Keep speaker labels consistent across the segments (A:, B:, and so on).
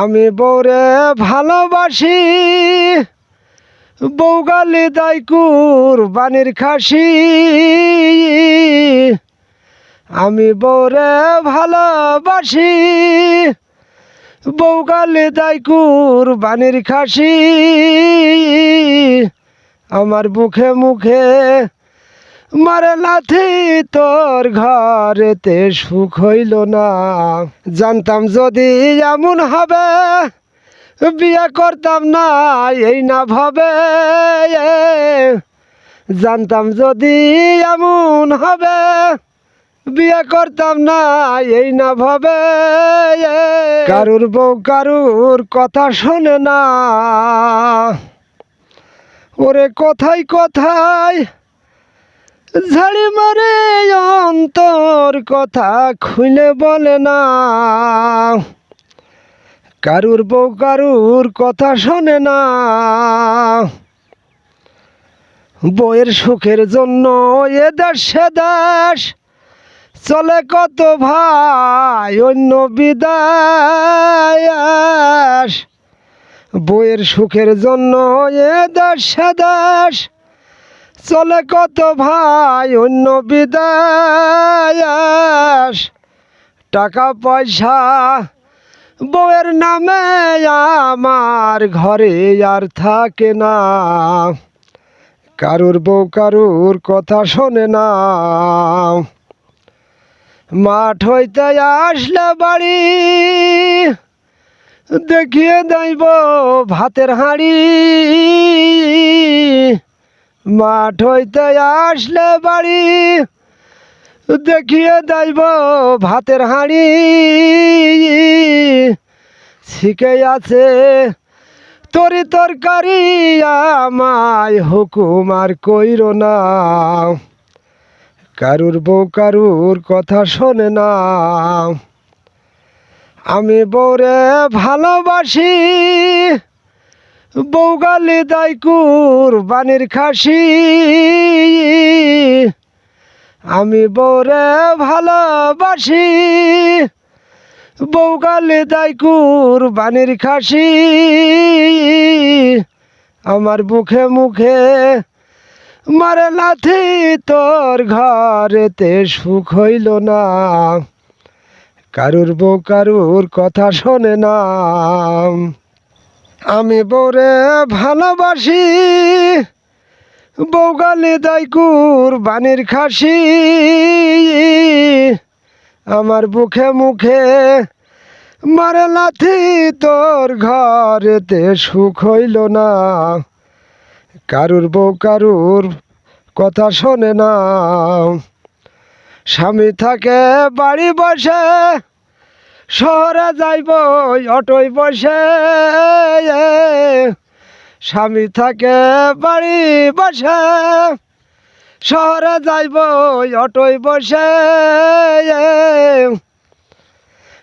A: আমি বউরে ভালোবাসি, বউ গালি দাই কুরবানির খাসি। আমি বউরে ভালোবাসি, বউ গালি দাই কুরবানির খাসি। আমার বুকে মুখে মারে লাথি, তোর ঘরেতে সুখ হইল না। জানতাম যদি এমন হবে, বিয়ে করতাম না এই না ভাবে। জানতাম যদি এমন হবে, বিয়ে করতাম না এই না ভাবে। কারুর বউ কারুর কথা শোনে না, ওরে কথায় কথায় ঝাড়ি মারে, অন্তর কথা খুলে বলে না। কারুর বউ কারুর কথা শোনে না, বউয়ের সুখের জন্য এ দেশ সে দেশ চলে কত ভাই অন্য বিদায়। বউয়ের সুখের জন্য এ দেশ সে দেশ চলে কত ভাই অন্য বিদায়। টাকা পয়সা বউয়ের নামে আমার ঘরে আর থাকে না। কারুর বউ কারুর কথা শোনে না। মাঠ হইতে আসলে বাড়ি দেখিয়ে দেব ভাতের হাঁড়ি। মাঠ হইতে আসলে বাড়ি দেখিয়ে দেব ভাতের হাঁড়ি। শিখে আছে তরি তরকারি, আমায় হুকুম আর কইরো না। কারুর বউ কারুর কথা শোনে না। আমি বউরে ভালোবাসি, বউ গালি দাই কুরবানির খাসি। আমি বউরে ভালোবাসি, বউ গালি দাই কুরবানির খাসি। আমার বুকে মুখে মারে লাথি, তোর ঘরেতে সুখ হইল না। কারুর বউ কারুর কথা শোনে না। আমি বউরে ভালোবাসি, বউ গালি দাই কুরবানির খাসি। আমার বুকে মুখে মারে লাথি, তোর ঘরেতে সুখ হইল না। কারুর বউ কারুর কথা শোনে না। স্বামী থাকে বাড়ি বসে, শহরে যাইব অটোয় বসে। স্বামী থাকে বাড়ি বসে, শহরে যাইব অটোয় বসে।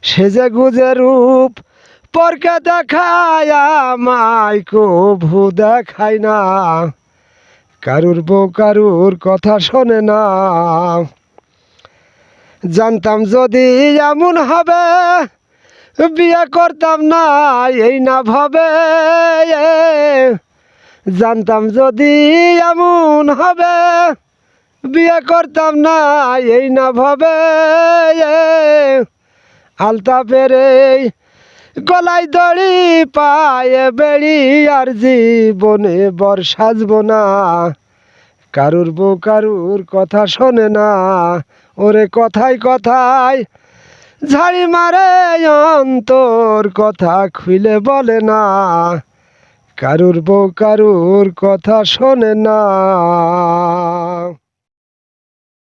A: সেজে গুজে রূপ পরকে দেখায়, আমায় কভু দেখায় না। কারুর বউ কারুর কথা শোনে না। জানতাম যদি এমন হবে, বিয়ে করতাম না এই না ভাবে। জানতাম যদি এমন হবে, বিয়ে করতাম না এই না ভাবে। আলতা পেরে গলায় দড়ি, পায়ে বেড়ি, আর জীবনে বর সাজব না। কারুর বউ কারুর কথা শোনে না, ওরে কথায় কথায় ঝাড়ি মারে, অন্তর কথা খুলে বলে না। কারুর বউ কারুর কথা শোনে না।